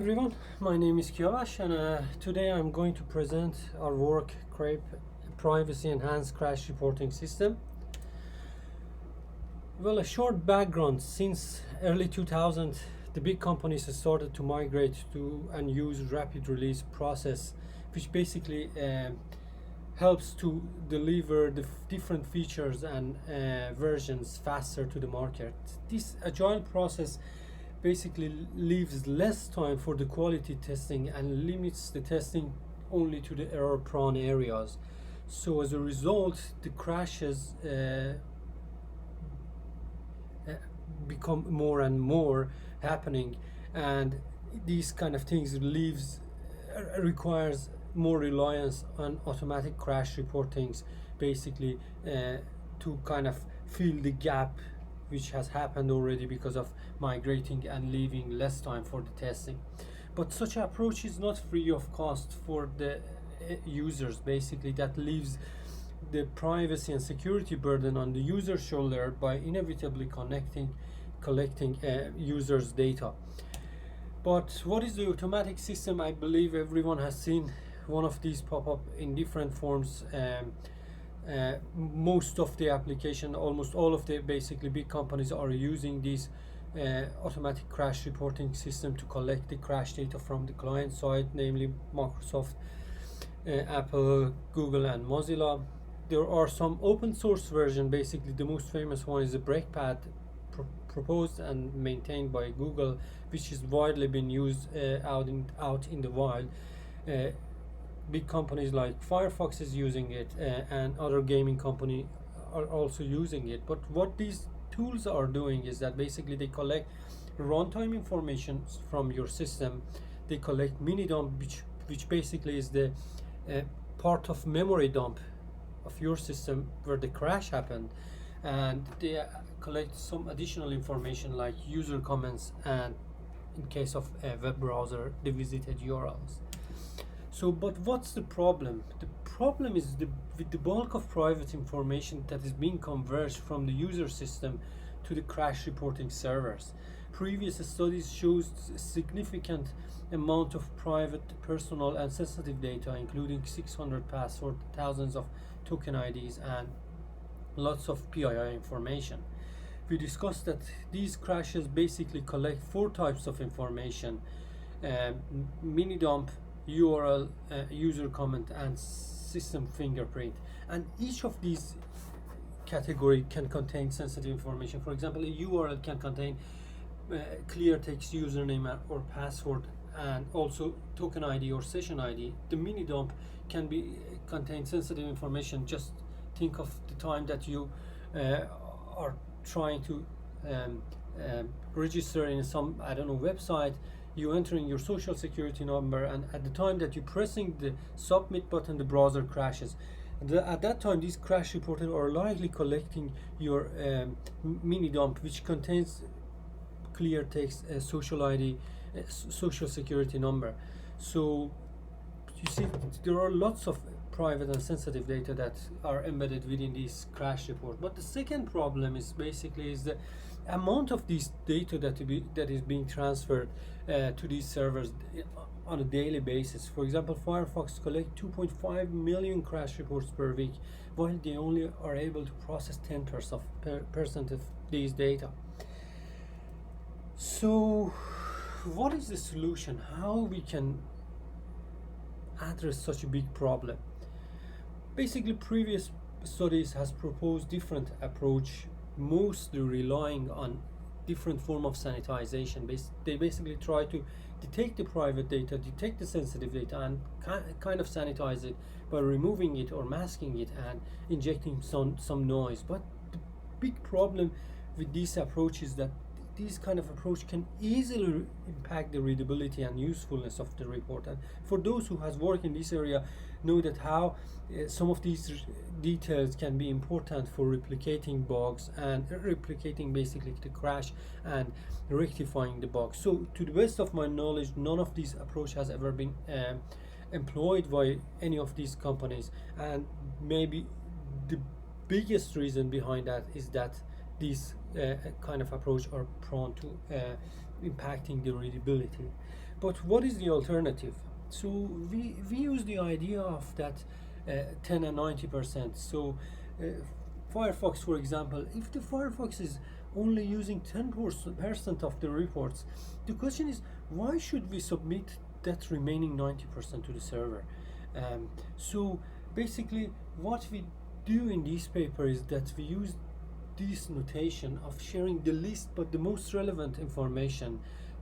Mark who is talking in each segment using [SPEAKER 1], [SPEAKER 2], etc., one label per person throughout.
[SPEAKER 1] Everyone, my name is Kiavash and today I'm going to present our work CREPE Privacy Enhanced Crash Reporting System. Well, a short background: since early 2000 the big companies started to migrate to and use rapid release process, which basically helps to deliver the different features and versions faster to the market. This agile process basically leaves less time for the quality testing and limits the testing only to the error prone areas. So as a result, the crashes become more and more happening, and these kind of things requires more reliance on automatic crash reportings, basically to kind of fill the gap which has happened already because of migrating and leaving less time for the testing. But such an approach is not free of cost for the users. Basically, that leaves the privacy and security burden on the user's shoulder by inevitably collecting users' data. But what is the automatic system? I believe everyone has seen one of these pop up in different forms. Most of the application, almost all of the basically big companies are using this automatic crash reporting system to collect the crash data from the client side, namely Microsoft, Apple, Google and Mozilla. There are some open source version. Basically the most famous one is the BreakPad, proposed and maintained by Google, which is widely been used out in the wild. Big companies like Firefox is using it, and other gaming company are also using it. But what these tools are doing is that basically they collect runtime information from your system. They collect mini dump, which basically is the part of memory dump of your system where the crash happened, and they collect some additional information like user comments and, in case of a web browser, the visited URLs. So, but what's the problem? The problem is with the bulk of private information that is being converged from the user system to the crash reporting servers. Previous studies shows a significant amount of private, personal and sensitive data, including 600 passwords, thousands of token IDs and lots of PII information. We discussed that these crashes basically collect four types of information: mini dump, URL, user comment and system fingerprint, and each of these category can contain sensitive information. For example, a URL can contain clear text username or password and also token ID or session ID. The mini dump can contain sensitive information. Just think of the time that you are trying to register in some, I don't know, website. You entering your social security number, and at the time that you're pressing the submit button, the browser crashes. At that time, these crash reporters are likely collecting your mini dump, which contains clear text, social ID, social security number. So you see, there are lots of private and sensitive data that are embedded within this crash report. But the second problem is basically the amount of this data that is being transferred to these servers on a daily basis. For example, Firefox collects 2.5 million crash reports per week, while they only are able to process 10% of these data. So what is the solution? How we can address such a big problem? Basically, previous studies has proposed different approach, mostly relying on different form of sanitization. They basically try to detect the private data, detect the sensitive data, and kind of sanitize it by removing it or masking it and injecting some noise. But the big problem with this approach is that this kind of approach can easily impact the readability and usefulness of the report. And for those who has worked in this area, know that how some of these details can be important for replicating bugs and replicating basically the crash and rectifying the bugs. So to the best of my knowledge, none of these approach has ever been employed by any of these companies, and maybe the biggest reason behind that is that these kind of approach are prone to impacting the readability. But what is the alternative? So we use the idea of that 10 and 90%. So Firefox, for example, if the Firefox is only using 10% of the reports, the question is, why should we submit that remaining 90% to the server? So basically what we do in this paper is that we use this notation of sharing the least but the most relevant information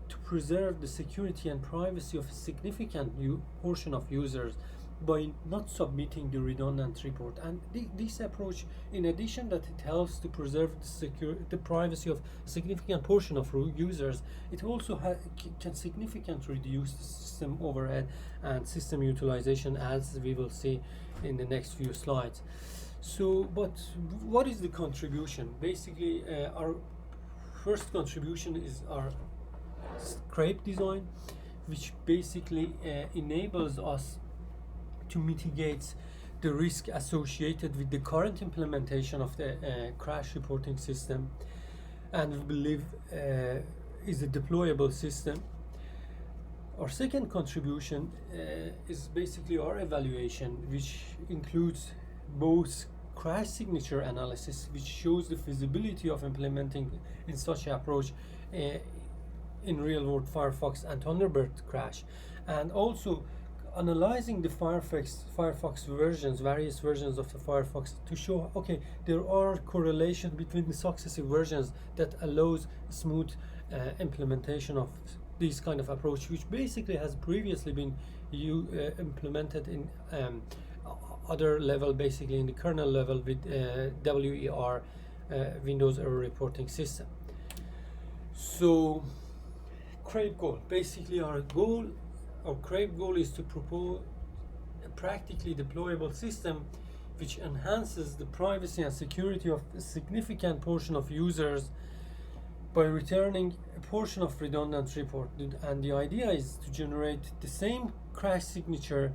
[SPEAKER 1] to preserve the security and privacy of a significant portion of users by not submitting the redundant report. And this approach, in addition that it helps to preserve the privacy of a significant portion of users, it also can significantly reduce the system overhead and system utilization, as we will see in the next few slides. So, but what is the contribution? Basically, our first contribution is our CREPE design, which basically enables us to mitigate the risk associated with the current implementation of the crash reporting system, and we believe is a deployable system. Our second contribution is basically our evaluation, which includes both crash signature analysis, which shows the feasibility of implementing in such an approach in real-world Firefox and Thunderbird crash, and also analyzing the Firefox versions, various versions of the Firefox, to show, okay, there are correlations between the successive versions that allows smooth implementation of this kind of approach, which basically has previously been implemented in other level, basically in the kernel level with WER, Windows Error Reporting System. So CREPE goal, basically our CREPE goal is to propose a practically deployable system which enhances the privacy and security of a significant portion of users by returning a portion of redundant report. And the idea is to generate the same crash signature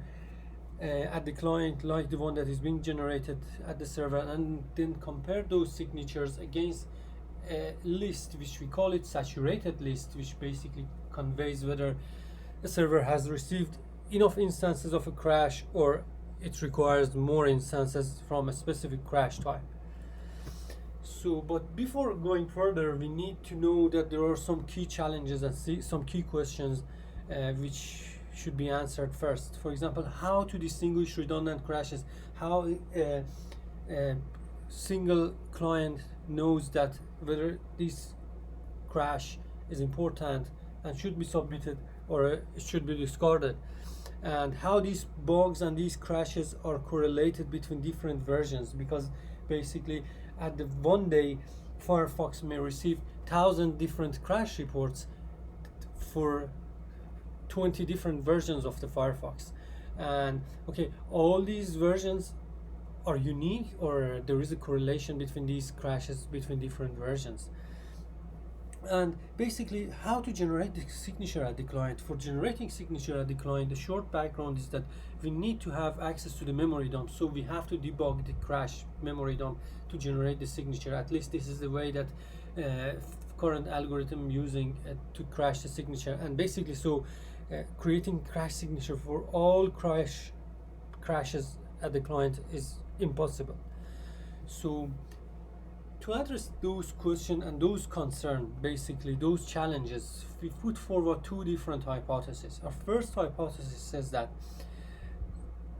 [SPEAKER 1] at the client like the one that is being generated at the server, and then compare those signatures against a list, which we call it saturated list, which basically conveys whether the server has received enough instances of a crash or it requires more instances from a specific crash type. So, but before going further, we need to know that there are some key challenges and some key questions which should be answered first. For example, how to distinguish redundant crashes, how a single client knows that whether this crash is important and should be submitted or it should be discarded, and how these bugs and these crashes are correlated between different versions, because basically at the one day Firefox may receive 1,000 different crash reports for 20 different versions of the Firefox, and okay, all these versions are unique, or there is a correlation between these crashes between different versions. And basically how to generate the signature at the client. For generating signature at the client, the short background is that we need to have access to the memory dump, so we have to debug the crash memory dump to generate the signature. At least this is the way that current algorithm using to crash the signature. And basically, so creating crash signature for all crashes at the client is impossible. So to address those questions and those concerns, basically those challenges, we put forward two different hypotheses. Our first hypothesis says that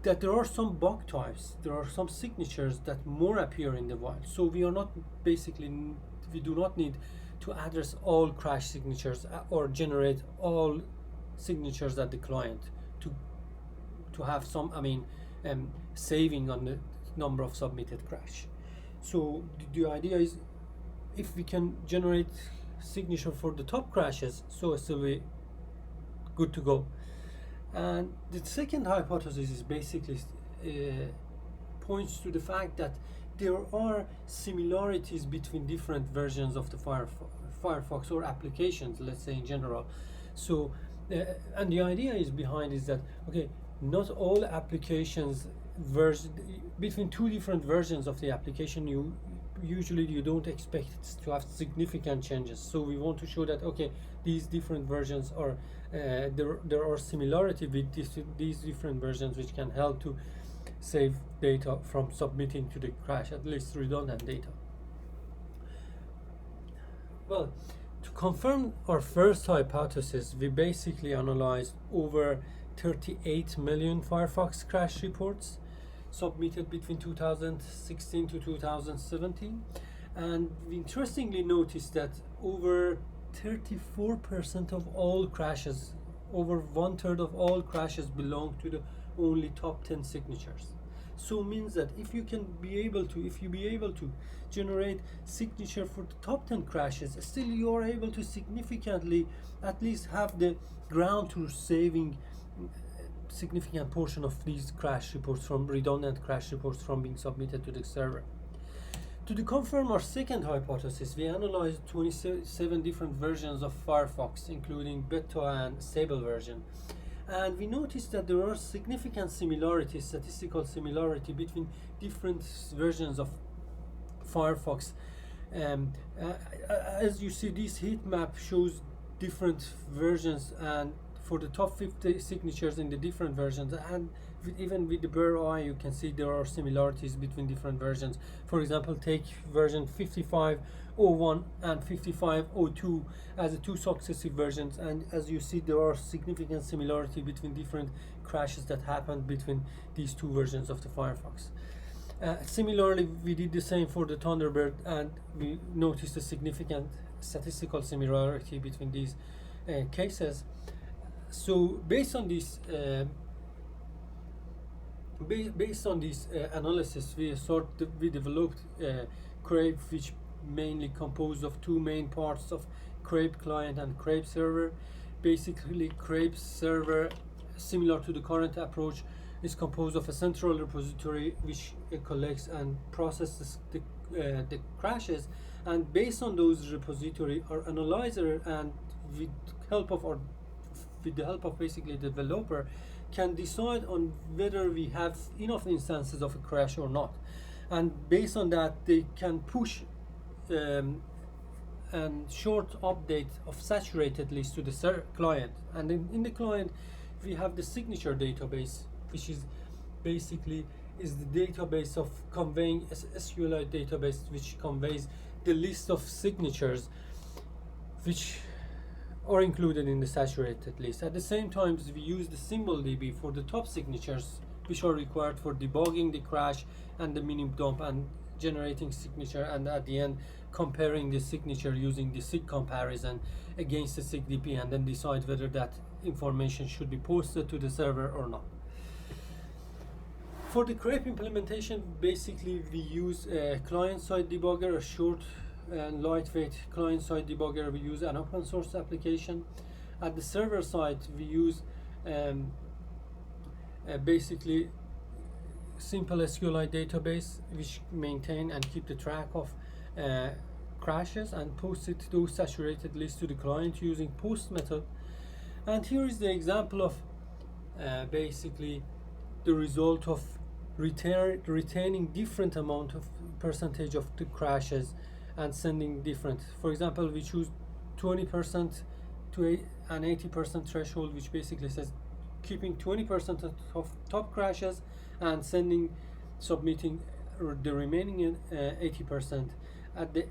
[SPEAKER 1] there are some bug types, there are some signatures that more appear in the wild. So we do not need to address all crash signatures or generate all signatures at the client to have some, saving on the number of submitted crash. So the idea is, if we can generate signature for the top crashes, so it's good to go. And the second hypothesis is basically points to the fact that there are similarities between different versions of the Firefox or applications, let's say in general. So and the idea is behind is that, okay, not all applications between two different versions of the application, you don't expect it to have significant changes. So we want to show that, okay, these different versions are there are similarity with these different versions, which can help to save data from submitting to the crash, at least redundant data. Well, to confirm our first hypothesis, we basically analyzed over 38 million Firefox crash reports submitted between 2016 to 2017, and we interestingly noticed that over 34% of all crashes, over 1/3 of all crashes, belong to the only top 10 signatures. So means that if you be able to generate signature for the top 10 crashes, still you are able to significantly at least have the ground to saving significant portion of these crash reports, from redundant crash reports, from being submitted to the server. To confirm our second hypothesis, we analyzed 27 different versions of Firefox, including beta and stable version. And we noticed that there are significant similarities, statistical similarity between different versions of Firefox. As you see, this heat map shows different versions, and for the top 50 signatures in the different versions, and even with the bare eye you can see there are similarities between different versions. For example, take version 55.01 and 55.02 as the two successive versions, and as you see there are significant similarity between different crashes that happened between these two versions of the Firefox. Similarly, we did the same for the Thunderbird, and we noticed a significant statistical similarity between these cases. So based on this analysis, we developed CREPE, which mainly composed of two main parts of CREPE client and CREPE server. Basically, CREPE server, similar to the current approach, is composed of a central repository which collects and processes the crashes, and based on those repository, our analyzer, and with the help of basically the developer, can decide on whether we have enough instances of a crash or not. And based on that, they can push and short update of saturated list to the client. And in the client, we have the signature database, which is basically the database of conveying SQLite database, which conveys the list of signatures which are included in the saturated list. At the same time, we use the symbol DB for the top signatures, which are required for debugging the crash and the minim dump and generating signature, and at the end comparing the signature using the sig comparison against the sigdp, and then decide whether that information should be posted to the server or not. For the CREPE implementation, basically we use a client-side debugger, a short and lightweight client-side debugger. We use an open source application. At the server side, we use basically simple SQLite database, which maintain and keep the track of crashes and post it those saturated lists to the client using post method. And here is the example of basically the result of retaining different amount of percentage of the crashes and sending different. For example, we choose 20% to an 80% threshold, which basically says keeping 20% of top crashes and submitting the remaining 80%. At the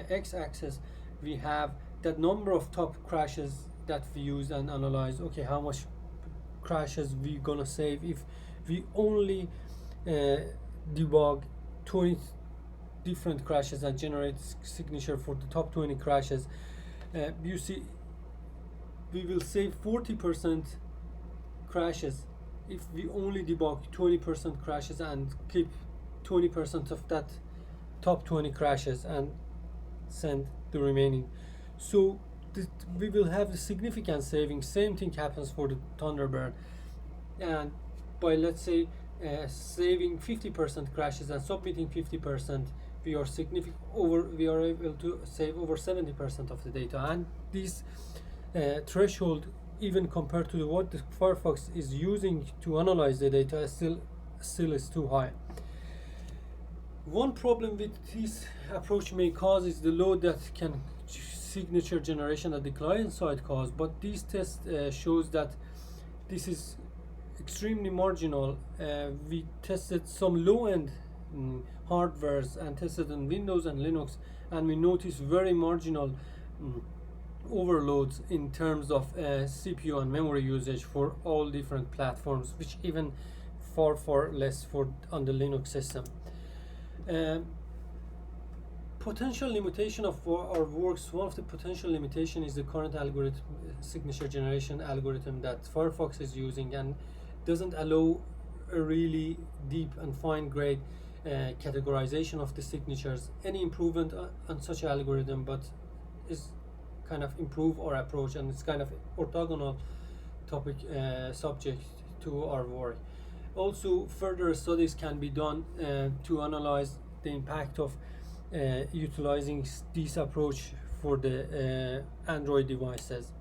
[SPEAKER 1] x-axis, we have that number of top crashes that we use and analyze. Okay, how much crashes we gonna save if we only debug 20 different crashes and generate signature for the top 20 crashes. You see, we will save 40% crashes if we only debug 20% crashes and keep 20% of that top 20 crashes and send the remaining. So we will have a significant savings. Same thing happens for the Thunderbird, and by, let's say, saving 50% crashes and submitting 50%, we are able to save over 70% of the data. And this threshold, even compared to what the Firefox is using to analyze the data, still is too high. One problem with this approach may cause is the load that can signature generation that the client side caused, but these tests shows that this is extremely marginal. We tested some low-end hardwares and tested on Windows and Linux, and we noticed very marginal overloads in terms of CPU and memory usage for all different platforms, which even far less for on the Linux system. Potential limitation of our works. One of the potential limitation is the current algorithm, signature generation algorithm that Firefox is using, and doesn't allow a really deep and fine-grained categorization of the signatures. Any improvement on such algorithm, but is kind of improve our approach, and it's kind of orthogonal topic subject to our work. Also, further studies can be done to analyze the impact of utilizing this approach for the Android devices.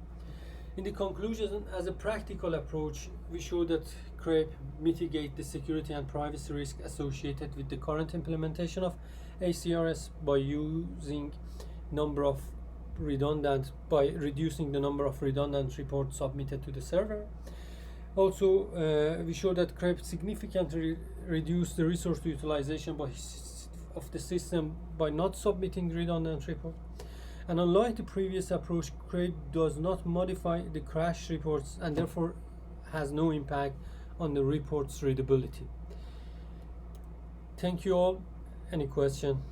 [SPEAKER 1] In the conclusion, as a practical approach, we show that CREPE mitigate the security and privacy risk associated with the current implementation of ACRS by reducing the number of redundant reports submitted to the server. Also, we show that CREPE significantly reduce the resource utilization of the system by not submitting redundant report. And unlike the previous approach, CREPE does not modify the crash reports and therefore has no impact on the report's readability. Thank you all. Any question?